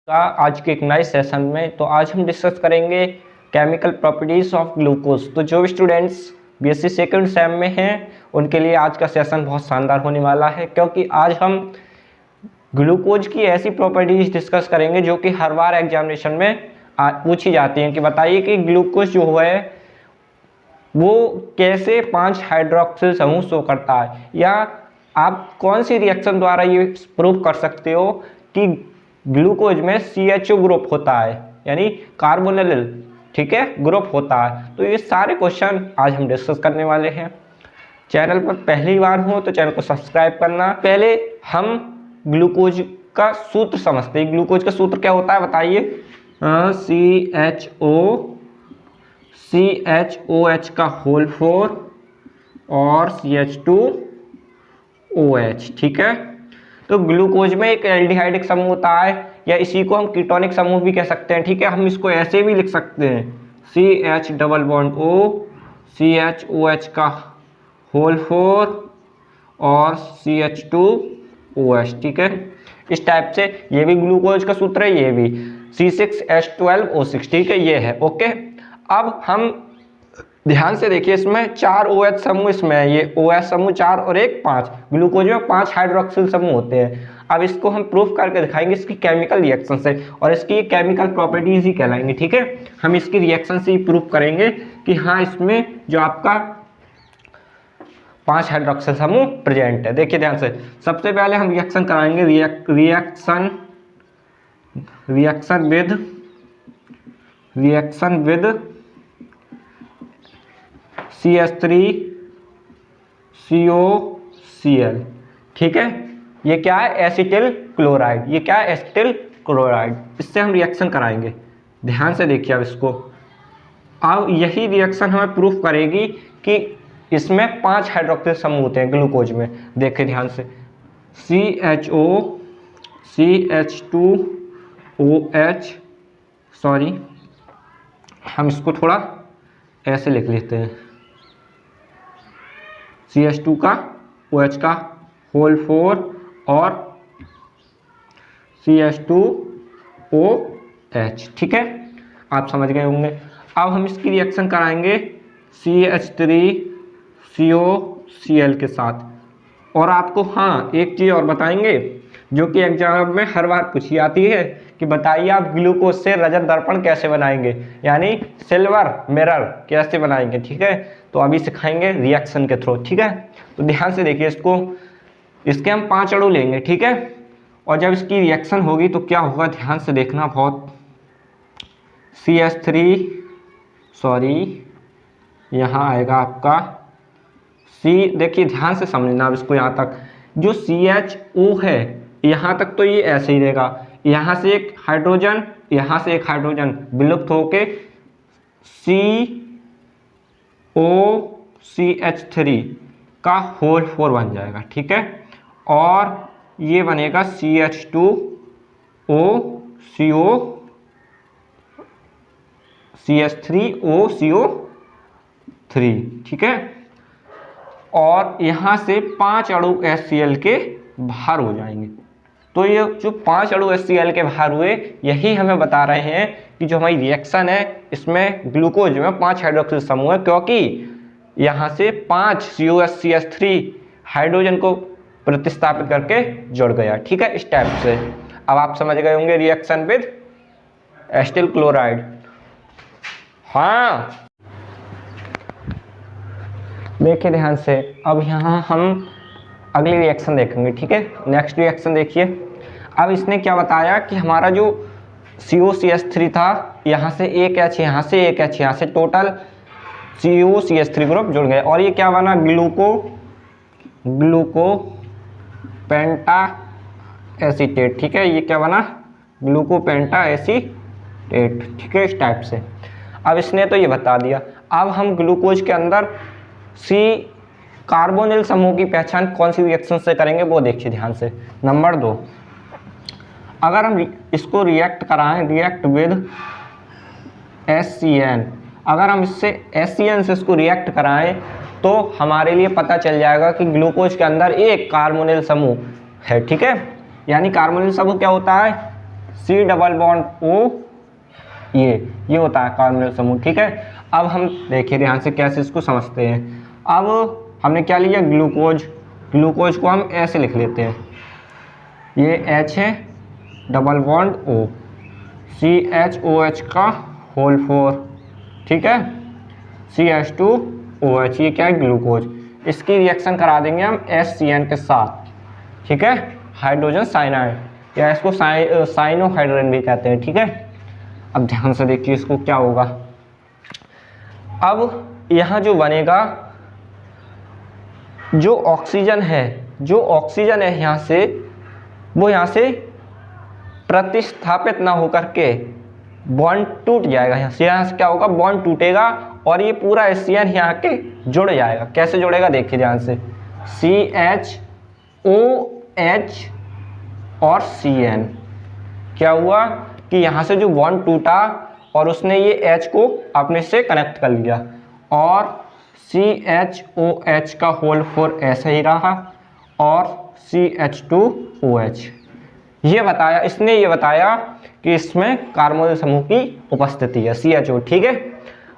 का आज के एक नए सेशन में। तो आज हम डिस्कस करेंगे केमिकल प्रॉपर्टीज ऑफ ग्लूकोज। तो जो भी स्टूडेंट्स बीएससी सेकंड सेम में हैं उनके लिए आज का सेशन बहुत शानदार होने वाला है, क्योंकि आज हम ग्लूकोज की ऐसी प्रॉपर्टीज डिस्कस करेंगे जो कि हर बार एग्जामिनेशन में पूछी जाती हैं कि बताइए कि ग्लूकोज जो है वो कैसे 5 हाइड्रोक्सिल समूह शो करता है, या आप कौन सी रिएक्शन द्वारा ये प्रूव कर सकते हो कि ग्लूकोज में CHO ग्रुप होता है, यानी कार्बोनिल, ठीक है, ग्रुप होता है। तो ये सारे क्वेश्चन आज हम डिस्कस करने वाले हैं। चैनल पर पहली बार हो तो चैनल को सब्सक्राइब करना। पहले हम ग्लूकोज का सूत्र समझते हैं। ग्लूकोज का सूत्र क्या होता है बताइए। CHOH का होल 4 और CH2OH, ठीक है। तो ग्लूकोज में एक एल्डिहाइडिक समूह होता है, या इसी को हम कीटोनिक समूह भी कह सकते हैं, ठीक है। हम इसको ऐसे भी लिख सकते हैं CH double bond O, CHOH का होल 4 और CH2OH, ठीक है। इस टाइप से ये भी ग्लूकोज का सूत्र है, ये भी C6H12O6, ठीक है, ये है। ओके, अब हम ध्यान से देखिए, इसमें 4 OH समूह इसमें है, ये OH समूह 4 और एक 5। ग्लूकोज में 5 हाइड्रोक्सिल समूह होते हैं। अब इसको हम प्रूफ करके दिखाएंगे इसकी केमिकल रिएक्शन से, और इसकी केमिकल प्रॉपर्टीज ही कहलाएंगे, ठीक है। हम इसकी रिएक्शन से ही प्रूफ करेंगे कि हाँ, इसमें जो आपका 5 हाइड्रोक्सिल समूह प्रेजेंट है। देखिए ध्यान से, सबसे पहले हम रिएक्शन कराएंगे रिएक्शन विद CH3COCl, ठीक है। ये क्या है? Acetyl chloride. ये क्या है? Acetyl chloride. इससे हम रिएक्शन कराएंगे। ध्यान से देखिए अब इसको। अब यही रिएक्शन हमें प्रूफ करेगी कि इसमें 5 हाइड्रोक्सिल समूह होते हैं ग्लूकोज में। देखिए ध्यान से, CHO CH2OH, सॉरी हम इसको थोड़ा ऐसे लिख लेते हैं, CH2 का OH का होल 4 और CH2OH, ठीक है, आप समझ गए होंगे। अब हम इसकी रिएक्शन कराएंगे CH3COCl के साथ। और आपको हाँ एक चीज़ और बताएंगे जो कि एग्जाम में हर बार पूछी जाती है कि बताइए आप ग्लूकोज से रजत दर्पण कैसे बनाएंगे, यानी सिल्वर मिरर कैसे बनाएंगे, ठीक है। तो अभी सिखाएंगे रिएक्शन के थ्रू, ठीक है। तो ध्यान से देखिए इसको, इसके हम 5 अणु लेंगे, ठीक है। और जब इसकी रिएक्शन होगी तो क्या होगा, ध्यान से देखना बहुत। यहाँ आएगा आपका देखिए ध्यान से समझना अब इसको। यहाँ तक जो CHO है, यहाँ तक तो ये ऐसे ही रहेगा। यहाँ से एक हाइड्रोजन, यहाँ से एक हाइड्रोजन विलुप्त होके COCH3 का होल 4 बन जाएगा, ठीक है। और ये बनेगा CH3, ठीक है। और यहाँ से 5 अणु HCl के बाहर हो जाएंगे। तो ये जो 5 अणु HCl के बाहर हुए, यही हमें बता रहे हैं कि जो हमारी रिएक्शन है इसमें ग्लूकोज में 5 हाइड्रोक्सिल समूह है, क्योंकि यहाँ से 5 COH हाइड्रोजन को प्रतिस्थापित करके जुड़ गया, ठीक है, इस टाइप से। अब आप समझ गए होंगे रिएक्शन विद एसिटिल क्लोराइड। हाँ देखिए ध्यान से, अब यहाँ हम अगली रिएक्शन देखेंगे, ठीक है। नेक्स्ट रिएक्शन देखिए। अब इसने क्या बताया कि हमारा जो COCH3 था, यहाँ से एक H, यहाँ से एक H, यहाँ से टोटल COCH3 ग्रुप जुड़ गए, और ये क्या बना, ग्लूकोपेंटा एसीटेट, ठीक है। ये क्या बना, ग्लूकोपेंटा एसीटेट, ठीक है, इस टाइप से। अब इसने तो ये बता दिया। अब हम ग्लूकोज के अंदर कार्बोनिल समूह की पहचान कौन सी रिएक्शन से करेंगे वो देखिए ध्यान से। नंबर 2, अगर हम इसको रिएक्ट कराएं, रिएक्ट विद HCN, अगर हम इससे HCN से इसको रिएक्ट कराएं तो हमारे लिए पता चल जाएगा कि ग्लूकोज के अंदर एक कार्बोनिल समूह है, ठीक है। यानी कार्बोनिल समूह क्या होता है, C डबल बॉन्ड O, ये होता है कार्बोनिल समूह। ठीक है, अब हम देखिए ध्यान से कैसे इसको समझते हैं। अब हमने क्या लिया, ग्लूकोज, ग्लूकोज को हम ऐसे लिख लेते हैं, ये H है, डबल बॉन्ड O, CHOH का होल 4, ठीक है, CH2OH, ये क्या है, ग्लूकोज। इसकी रिएक्शन करा देंगे हम HCN के साथ, ठीक है, हाइड्रोजन साइनाइड, या इसको साइनोहाइड्रिन भी कहते हैं। ठीक है, अब ध्यान से देखिए इसको क्या होगा। अब यहाँ जो बनेगा, जो ऑक्सीजन है यहाँ से, वो यहाँ से प्रतिस्थापित ना होकर के बॉन्ड टूट जाएगा। यहाँ से क्या होगा, बॉन्ड टूटेगा और ये पूरा HCN यहाँ के जुड़ जाएगा। कैसे जुड़ेगा देखिए ध्यान से, CHOH और CN, क्या हुआ कि यहाँ से जो बॉन्ड टूटा और उसने ये H को अपने से कनेक्ट कर लिया, और CHOH का होल 4 ऐसे ही रहा, और CH2OH। इसने ये बताया कि इसमें कार्बोनिल समूह की उपस्थिति है, CHO। ठीक है,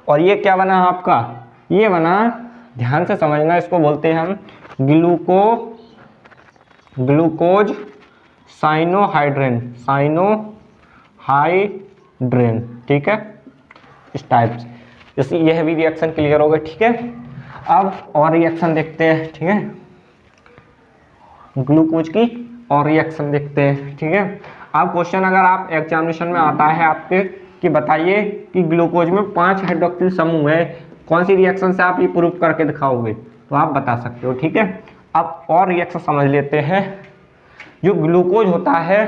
और ये क्या बना आपका, ये बना, ध्यान से समझना, इसको बोलते हैं हम ग्लूकोज साइनोहाइड्रिन, ठीक है, इस टाइप से। यह भी रिएक्शन क्लियर हो गया। ठीक है, अब और रिएक्शन देखते हैं। ठीक है, ग्लूकोज की और रिएक्शन देखते हैं। ठीक है, अब क्वेश्चन अगर आप एग्जामिनेशन में आता है आपके कि बताइए कि ग्लूकोज में 5 हाइड्रोक्सिल समूह है, कौन सी रिएक्शन से आप ये प्रूव करके दिखाओगे, तो आप बता सकते हो। ठीक है, अब और रिएक्शन समझ लेते हैं। जो ग्लूकोज होता है,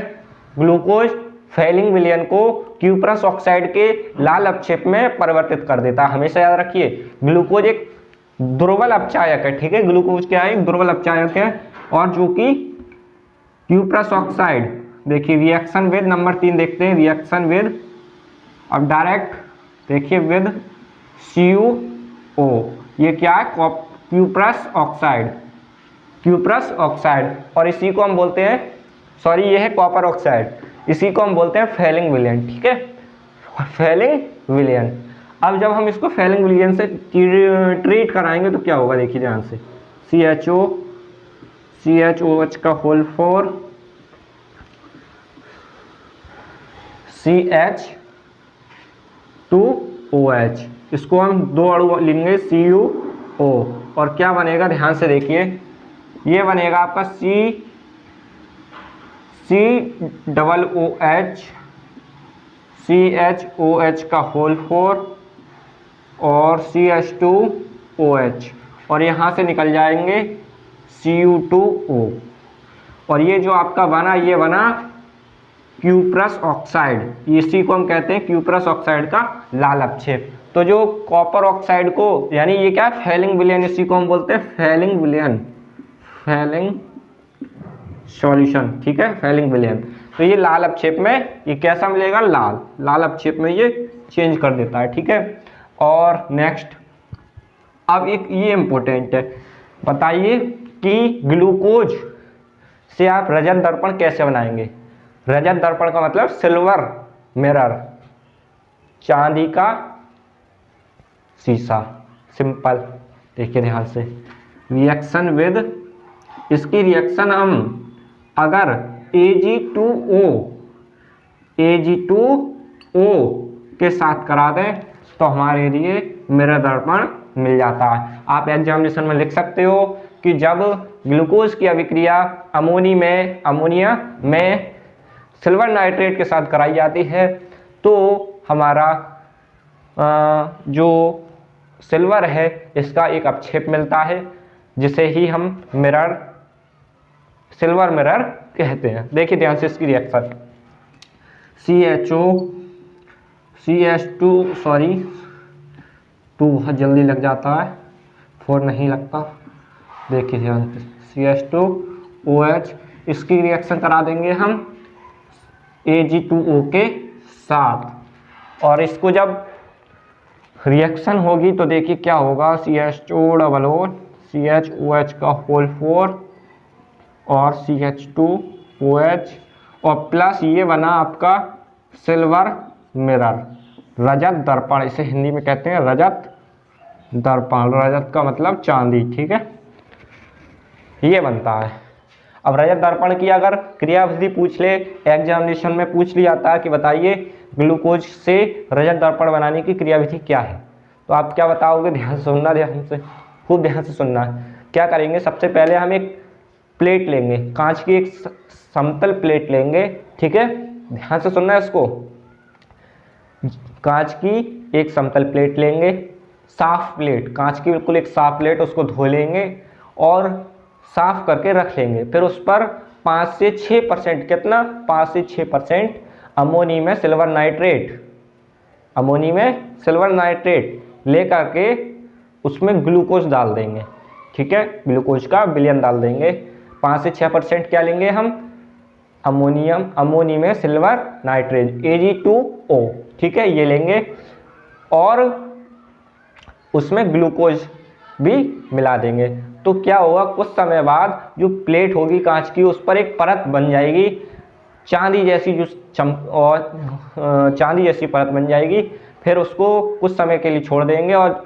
ग्लूकोज फेलिंग विलयन को क्यूप्रस ऑक्साइड के लाल अपक्षेप में परिवर्तित कर देता है। हमेशा याद रखिए, ग्लूकोज एक दुर्बल अपचायक है। ठीक है, ग्लूकोज क्या है, एक दुर्बल अपचायक है, और जो कि क्यूप्रस ऑक्साइड, देखिए रिएक्शन विद नंबर 3 देखते हैं, रिएक्शन विद, अब डायरेक्ट देखिए विद CuO, ये क्या है, क्यूप्रस ऑक्साइड, और इसी को हम बोलते हैं, सॉरी ये है कॉपर ऑक्साइड, इसी को हम बोलते हैं फेलिंग विलयन। ठीक है, फेलिंग विलयन। अब जब हम इसको फेलिंग विलयन से ट्रीट कराएंगे तो क्या होगा देखिए ध्यान से, CHOH का होल 4, CH2OH, इसको हम 2 अणु लेंगे CuO, और क्या बनेगा ध्यान से देखिए, ये बनेगा आपका COOH, CHOH का होल 4 और CH2OH, और यहाँ से निकल जाएंगे Cu2O, और ये जो आपका बना, ये बना क्यूप्रस ऑक्साइड, इसी को हम कहते हैं क्यूप्रस ऑक्साइड का लाल अपक्षेप। तो जो कॉपर ऑक्साइड को, यानी ये क्या है, फेलिंग विलयन, इसी को हम बोलते हैं फेलिंग विलयन, फेलिंग सॉल्यूशन। ठीक है, फेलिंग विलयन। तो ये लाल अपक्षेप में ये कैसा मिलेगा, लाल अपक्षेप में ये चेंज कर देता है। ठीक है, और नेक्स्ट, अब एक ये इंपॉर्टेंट है, बताइए कि ग्लूकोज से आप रजत दर्पण कैसे बनाएंगे। रजत दर्पण का मतलब सिल्वर मिरर, चांदी का शीशा, सिंपल। देखिए ध्यान से, रिएक्शन विद, इसकी रिएक्शन हम अगर Ag2O के साथ करा दें तो हमारे लिए मिरर दर्पण मिल जाता है। आप एग्जामिनेशन में लिख सकते हो कि जब ग्लूकोज की अभिक्रिया अमोनिया में सिल्वर नाइट्रेट के साथ कराई जाती है तो हमारा जो सिल्वर है इसका एक अपक्षेप मिलता है, जिसे ही हम सिल्वर मिरर कहते हैं। देखिए ध्यान से इसकी रिएक्शन, टू बहुत जल्दी लग जाता है, 4 नहीं लगता। देखिए ध्यान से, CH2OH, इसकी रिएक्शन करा देंगे हम Ag2O के साथ, और इसको जब रिएक्शन होगी तो देखिए क्या होगा, CH2OO, CHOH का होल 4 और CH2OH, और प्लस ये बना आपका सिल्वर मिरर, रजत दर्पण, इसे हिंदी में कहते हैं रजत दर्पण। रजत का मतलब चांदी, ठीक है, ये बनता है। अब रजत दर्पण की अगर क्रियाविधि पूछ ले, एग्जामिनेशन में पूछ लिया जाता है कि बताइए ग्लूकोज से रजत दर्पण बनाने की क्रियाविधि क्या है, तो आप क्या बताओगे? ध्यान से सुनना, ध्यान से, खूब ध्यान से सुनना है। क्या करेंगे, सबसे पहले हम एक प्लेट लेंगे, कांच की एक समतल प्लेट लेंगे, ठीक है, ध्यान से सुनना है इसको। कांच की एक समतल प्लेट लेंगे, साफ प्लेट, कांच की बिल्कुल एक साफ प्लेट, उसको धो लेंगे और साफ करके रख लेंगे। फिर उस पर 5 से 6%, कितना, 5 से 6% अमोनियम में सिल्वर नाइट्रेट, अमोनियम में सिल्वर नाइट्रेट ले करके उसमें ग्लूकोज डाल देंगे, ठीक है, ग्लूकोज का विलयन डाल देंगे। 5 से 6% क्या लेंगे हम, अमोनियम में सिल्वर नाइट्रेट Ag2O, ठीक है, ये लेंगे और उसमें ग्लूकोज भी मिला देंगे। तो क्या होगा, कुछ समय बाद जो प्लेट होगी कांच की, उस पर एक परत बन जाएगी, चांदी जैसी, जो चांदी जैसी परत बन जाएगी। फिर उसको कुछ समय के लिए छोड़ देंगे और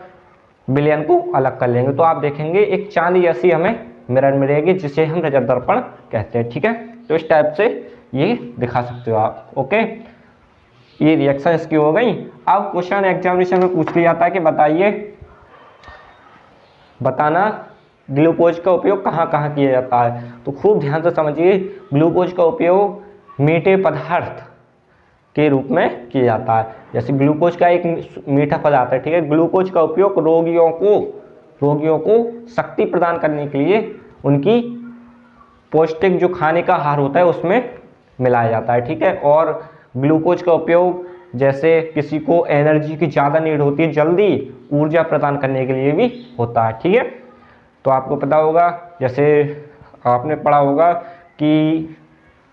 विलयन को अलग कर लेंगे, तो आप देखेंगे एक चांदी जैसी हमें मिरर मिलेगी, जिसे हम रजत दर्पण कहते हैं, ठीक है। तो इस टाइप से ये दिखा सकते हो आप, ओके। ये रिएक्शन इसकी हो गई। अब क्वेश्चन एग्जामिनेशन में पूछ लिया जाता है कि बताइए, बताना ग्लूकोज का उपयोग कहाँ कहाँ किया जाता है। तो खूब ध्यान से समझिए, ग्लूकोज का उपयोग मीठे पदार्थ के रूप में किया जाता है। जैसे ग्लूकोज का एक मीठा पदार्थ है, ठीक है, ग्लूकोज का उपयोग रोगियों को शक्ति प्रदान करने के लिए उनकी पौष्टिक जो खाने का आहार होता है उसमें मिलाया जाता है, ठीक है। और ग्लूकोज का उपयोग जैसे किसी को एनर्जी की ज़्यादा नीड होती है, जल्दी ऊर्जा प्रदान करने के लिए भी होता है, ठीक है। तो आपको पता होगा, जैसे आपने पढ़ा होगा कि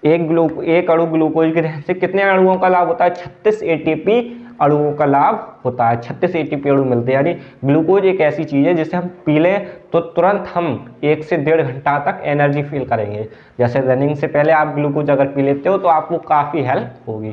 एक अणु ग्लूकोज के रहने से कितने अणुओं का लाभ होता है, 36 ATP अणुओं का लाभ होता है, 36 ATP अणु मिलते हैं। यानी ग्लूकोज एक ऐसी चीज़ है जिसे हम पी लें तो तुरंत हम 1 से 1.5 घंटा तक एनर्जी फील करेंगे। जैसे रनिंग से पहले आप ग्लूकोज अगर पी लेते हो तो आपको काफ़ी हेल्प होगी।